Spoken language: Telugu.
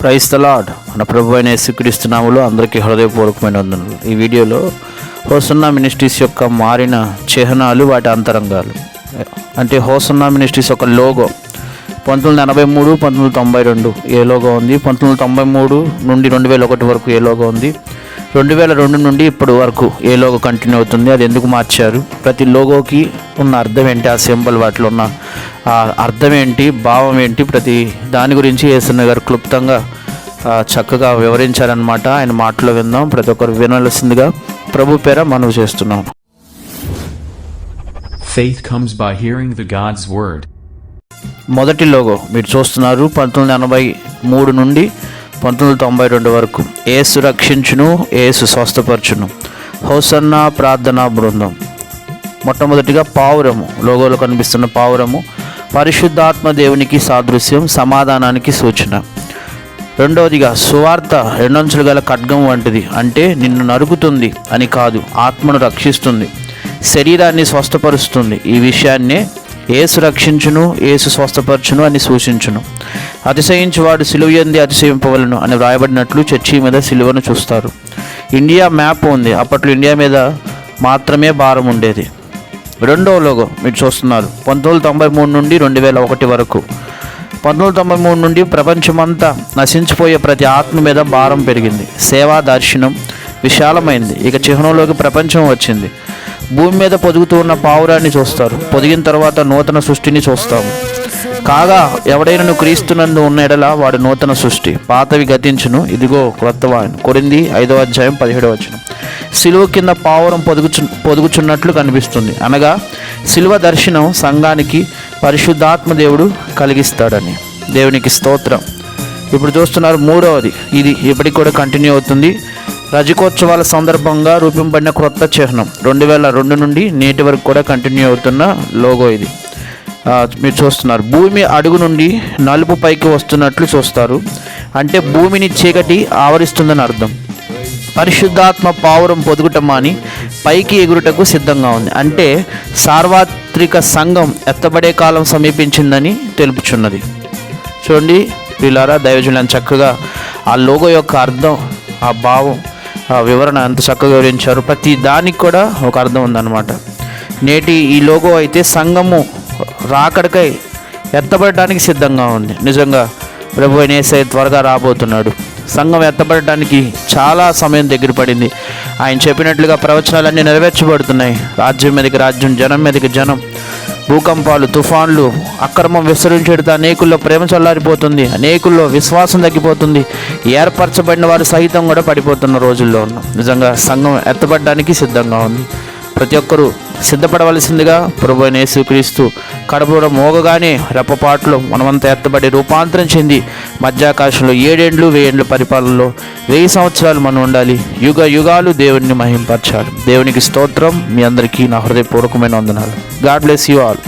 Praise the lord. మన ప్రభు అయిన యేసుక్రీస్తు నామములో అందరికీ హృదయపూర్వకమైన వందనాలు. ఈ వీడియోలో హోసన్నా మినిస్ట్రీస్ యొక్క మారిన చిహ్నాలు, వాటి అంతరంగాలు, అంటే హోసన్నా మినిస్ట్రీస్ యొక్క లోగో 1983, 1992 ఏ లోగో ఉంది, 1993 నుండి 2001 వరకు ఏ లోగో ఉంది, 2002 నుండి ఇప్పటి వరకు ఏ లోగో కంటిన్యూ అవుతుంది, అది ఎందుకు మార్చారు, ప్రతి లోగోకి ఉన్న అర్థం ఏంటి, ఆ సింబల్ వాటిలో ఉన్న అర్థం ఏంటి, భావం ఏంటి, ప్రతి దాని గురించి యేసన్న గారు క్లుప్తంగా చక్కగా వివరించారనమాట. ఆయన మాటలో విందాం. ప్రతి ఒక్కరు వినాల్సిందిగా ప్రభు పేర మనవి చేస్తున్నాం. Faith comes by hearing the God's word. మొదటి లోగో మీరు చూస్తున్నారు. 1983 నుండి 1992 వరకు యేసు రక్షించును, యేసు స్వస్థపరచును, హోసన్నా ప్రార్థనా బృందం. మొట్టమొదటిగా పావురము, లోగోలో కనిపిస్తున్న పావురము పరిశుద్ధాత్మ దేవునికి సాదృశ్యం, సమాధానానికి సూచన. రెండవదిగా సువార్త రెండంచులు గల ఖడ్గం వంటిది, అంటే నిన్ను నరుకుతుంది అని కాదు, ఆత్మను రక్షిస్తుంది, శరీరాన్ని స్వస్థపరుస్తుంది. ఈ విషయాన్నే యేసు రక్షించును, యేసు స్వస్థపరచును అని సూచించును. అతిశయించువాడు సిలువ యందు అతిశయింపవలను అని వ్రాయబడినట్లు చర్చి మీద సిలువను చూస్తారు. ఇండియా మ్యాప్ ఉంది. అప్పట్లో ఇండియా మీద మాత్రమే భారం ఉండేది. రెండవ లోగో మీరు చూస్తున్నారు. 1993 నుండి 2001 వరకు 1993 నుండి ప్రపంచమంతా నశించిపోయే ప్రతి ఆత్మ మీద భారం పెరిగింది. సేవా దర్శనం విశాలమైంది. ఇక చిహ్నంలోకి ప్రపంచం వచ్చింది. భూమి మీద పొదుగుతూ ఉన్న పావురాన్ని చూస్తారు. పొదిగిన తర్వాత నూతన సృష్టిని చూస్తాము. కాగా ఎవడైనా క్రీస్తునందు ఉన్న ఎడల వాడు నూతన సృష్టి, పాతవి గతించును, ఇదిగో క్రొత్తవాడు. కొరింథీ 5:17. సిలువ కింద పావురం పొదుగుచున్నట్లు కనిపిస్తుంది. అనగా సిలువ దర్శనం సంఘానికి పరిశుద్ధాత్మ దేవుడు కలిగిస్తాడని. దేవునికి స్తోత్రం. ఇప్పుడు చూస్తున్నారు మూడవది. ఇది ఇప్పటికి కూడా కంటిన్యూ అవుతుంది. రజకోత్సవాల సందర్భంగా రూపింపబడిన క్రొత్త చిహ్నం 2002 నుండి నేటి వరకు కూడా కంటిన్యూ అవుతున్న లోగో ఇది. మీరు చూస్తున్నారు. భూమి అడుగు నుండి నలుపు పైకి వస్తున్నట్లు చూస్తారు, అంటే భూమిని చీకటి ఆవరిస్తుందని అర్థం. పరిశుద్ధాత్మ పావురం పొదుగుటమాని పైకి ఎగురుటకు సిద్ధంగా ఉంది, అంటే సార్వత్రిక సంఘం ఎత్తబడే కాలం సమీపించిందని తెలుపుచున్నది. చూడండి వీళ్ళారా, దైవజనులను చక్కగా ఆ లోగో యొక్క అర్థం, ఆ భావం, ఆ వివరణ ఎంత చక్కగా వివరించారు. ప్రతి దానికి కూడా ఒక అర్థం ఉందన్నమాట. నేటి ఈ లోగో అయితే సంఘము రాకడకై ఎత్తబడటానికి సిద్ధంగా ఉంది. నిజంగా ప్రభు అయిన యేసయ్య త్వరగా రాబోతున్నాడు. సంఘం ఎత్తబడటానికి చాలా సమయం దగ్గర పడింది. ఆయన చెప్పినట్లుగా ప్రవచనాలన్నీ నెరవేర్చబడుతున్నాయి. రాజ్యం మీదకి రాజ్యం, జనం మీదకి జనం, భూకంపాలు, తుఫాన్లు, అక్రమం విస్తరించేట అనేకుల్లో ప్రేమ చల్లారిపోతుంది, అనేకుల్లో విశ్వాసం తగ్గిపోతుంది, ఏర్పరచబడిన వారు సహితం కూడా పడిపోతున్న రోజుల్లో ఉన్నాం. నిజంగా సంఘం ఎత్తబడడానికి సిద్ధంగా ఉంది. ప్రతి ఒక్కరూ సిద్ధపడవలసిందిగా ప్రభు అయిన యేసుక్రీస్తు కడబూర మోగగానే రెప్పపాట్లు మనమంతా ఎత్తబడి రూపాంతరం చెంది మధ్యాకాశంలో 7 ఏండ్లు 1000 ఏండ్ల పరిపాలనలో 1000 సంవత్సరాలు మనం ఉండాలి. యుగ యుగాలు దేవుణ్ణి మహింపరచాలి. దేవునికి స్తోత్రం. మీ అందరికీ నా హృదయపూర్వకమైన వందనాలు. God bless you all.